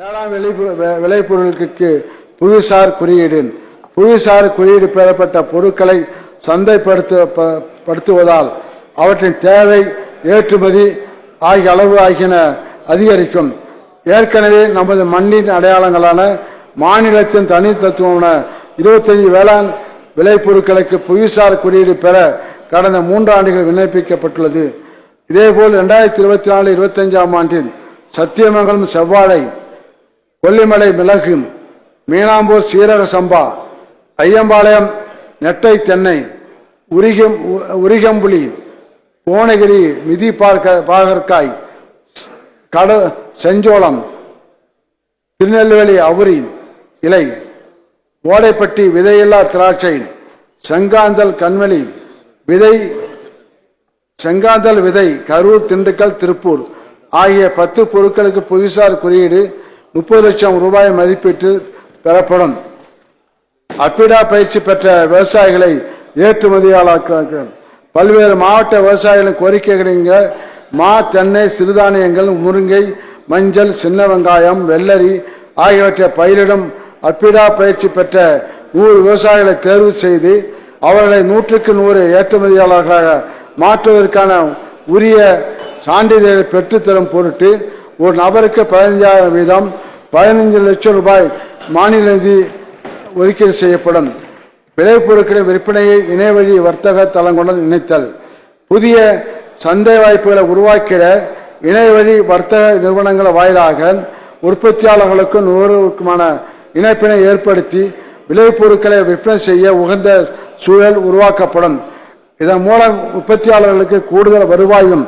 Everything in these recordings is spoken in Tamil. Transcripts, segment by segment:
வேளாண் விளைபொருட்களுக்கு புவிசார் குறியீடு. புவிசார் குறியீடு பெறப்பட்ட பொருட்களை சந்தைப்படுத்துவதால் அவற்றின் தேவை, ஏற்றுமதி ஆகிய அளவு ஆகியன அதிகரிக்கும். ஏற்கனவே நமது மண்ணின் அடையாளங்களான மாநிலத்தின் தனித்தத்துவமான 25 வேளாண் விளைபொருட்களுக்கு புவிசார் குறியீடு பெற கடந்த 3 ஆண்டுகள் விண்ணப்பிக்கப்பட்டுள்ளது. இதேபோல் 2024-25ஆம் ஆண்டில் சத்தியமங்கலம் செவ்வாழை, கொல்லிமலை மிளகு, மீனாம்பூர் சீரக சம்பா, ஐயம்பாளையம் நெட்டை தென்னை, உரிகம்புலி, கோணகிரி மிதி பாகற்காய், செஞ்சோளம், திருநெல்வேலி அவுரி இலை, ஓடைப்பட்டி விதையில்லா திராட்சை, செங்காந்தல் விதை கரூர், திண்டுக்கல், திருப்பூர் ஆகிய 10 பொருட்களுக்கு புவிசார் குறியீடு 30 லட்சம் ரூபாய் மதிப்பீட்டில் பெறப்படும். அப்பிடா பயிற்சி பெற்ற விவசாயிகளை ஏற்றுமதியாளர்கள் பல்வேறு மாவட்ட விவசாயிகளின் கோரிக்கைகளின் மா, தென்னை, சிறுதானியங்கள், முருங்கை, மஞ்சள், சின்ன வெங்காயம், வெள்ளரி ஆகியவற்றை பயிரிடும் அப்பிடா பயிற்சி பெற்ற 100 விவசாயிகளை தேர்வு செய்து அவர்களை 100க்கு 100 ஏற்றுமதியாளர்களாக மாற்றுவதற்கான உரிய சான்றிதழை பெற்றுத்தரும் பொருட்டு ஒரு நபருக்கு 15,000 வீதம் 15 லட்சம் ரூபாய் மாநில நிதி ஒதுக்கீடு செய்யப்படும். விளைபொருட்களின் விற்பனையை இணையவழி வர்த்தக தளங்களுடன் இணைத்தல். புதிய சந்தை வாய்ப்புகளை உருவாக்கிட இணையவழி வர்த்தக நிறுவனங்கள் வாயிலாக உற்பத்தியாளர்களுக்கும் நுகர்வோருக்குமான இணைப்பினை ஏற்படுத்தி விளைபொருட்களை விற்பனை செய்ய உகந்த சூழல் உருவாக்கப்படும். இதன் மூலம் உற்பத்தியாளர்களுக்கு கூடுதல் வருவாயும்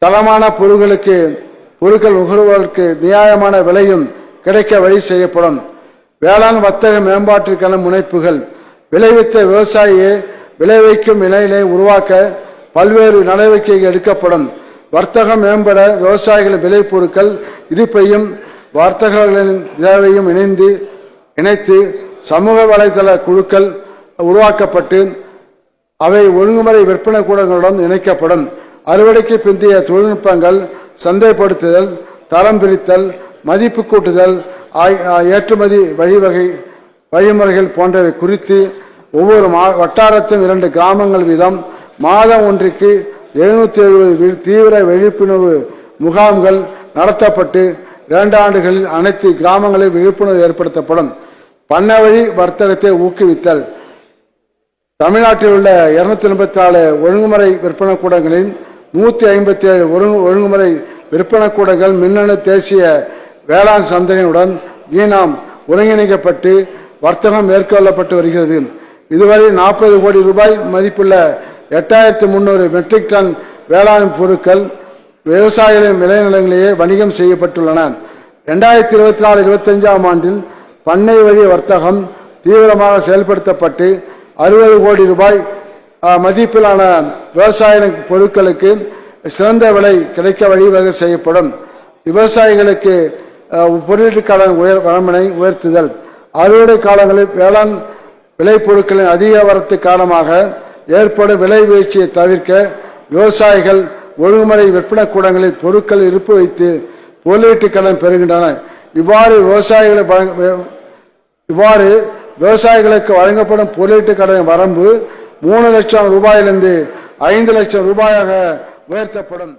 தரமான பொருட்கள் நுகர்வோருக்கு நியாயமான விலையும் கிடைக்க வழி செய்யப்படும். வேளாண் வர்த்தக மேம்பாட்டிற்கான முனைப்புகள். விளைவித்த விவசாயியை விளைவிக்கும் நிலையினை உருவாக்க பல்வேறு நடவடிக்கைகள் எடுக்கப்படும். வர்த்தகம் மேம்பட விவசாயிகளின் விளைபொருட்கள் இருப்பையும் வர்த்தகர்களின் தேவையும் இணைத்து சமூக வலைதள குழுக்கள் உருவாக்கப்பட்டு அவை ஒழுங்குமுறை விற்பனை கூடங்களுடன் இணைக்கப்படும். அறுவடைக்கு பிந்தைய தொழில்நுட்பங்கள், சந்தைப்படுத்துதல், தரம் பிரித்தல், மதிப்பு கூட்டுதல், ஏற்றுமதி வழிமுறைகள் போன்றவை குறித்து ஒவ்வொரு வட்டாரத்திலும் 2 கிராமங்கள் வீதம் மாதம் ஒன்றுக்கு 770 தீவிர விழிப்புணர்வு முகாம்கள் நடத்தப்பட்டு 2 ஆண்டுகளில் அனைத்து கிராமங்களில் விழிப்புணர்வு ஏற்படுத்தப்படும். பண்ணை வழி வர்த்தகத்தை ஊக்குவித்தல். தமிழ்நாட்டில் உள்ள 284 ஒழுங்குமுறை விற்பனை கூடங்களில் 157 ஒழுங்குமுறை விற்பனை கூடங்கள் மின்னணு தேசிய வேளாண் சந்தையுடன் ஈனாம் ஒருங்கிணைக்கப்பட்டு வர்த்தகம் மேற்கொள்ளப்பட்டு வருகிறது. இதுவரை 40 கோடி ரூபாய் மதிப்புள்ள 8300 மெட்ரிக் டன் வேளாண் பொருட்கள் விவசாயிகளின் விளைநிலங்களிலேயே வணிகம் செய்யப்பட்டுள்ளன. 2024-25ஆம் ஆண்டில் பண்ணை வழி வர்த்தகம் தீவிரமாக செயல்படுத்தப்பட்டு 60 கோடி ரூபாய் மதிப்பிலான விவசாய பொருட்களுக்கு சிறந்த விலை கிடைக்க வழிவகை செய்யப்படும். விவசாயிகளுக்கு பொருளீட்டு கடன் வரம்பினை உயர்த்துதல். அறுவடை காலங்களில் வேளாண் விளைபொருட்களின் அதிக வரத்து காரணமாக ஏற்படும் விலை வீழ்ச்சியை தவிர்க்க விவசாயிகள் ஒழுங்குமுறை விற்பனை கூடங்களில் பொருட்கள் இருப்பு வைத்து பொருளீட்டு கடன் பெறுகின்றனர். இவ்வாறு விவசாயிகளுக்கு வழங்கப்படும் பொருளீட்டு கடன் வரம்பு 3 லட்சம் ரூபாயிலிருந்து 5 லட்சம் ரூபாயாக உயர்த்தப்படும்.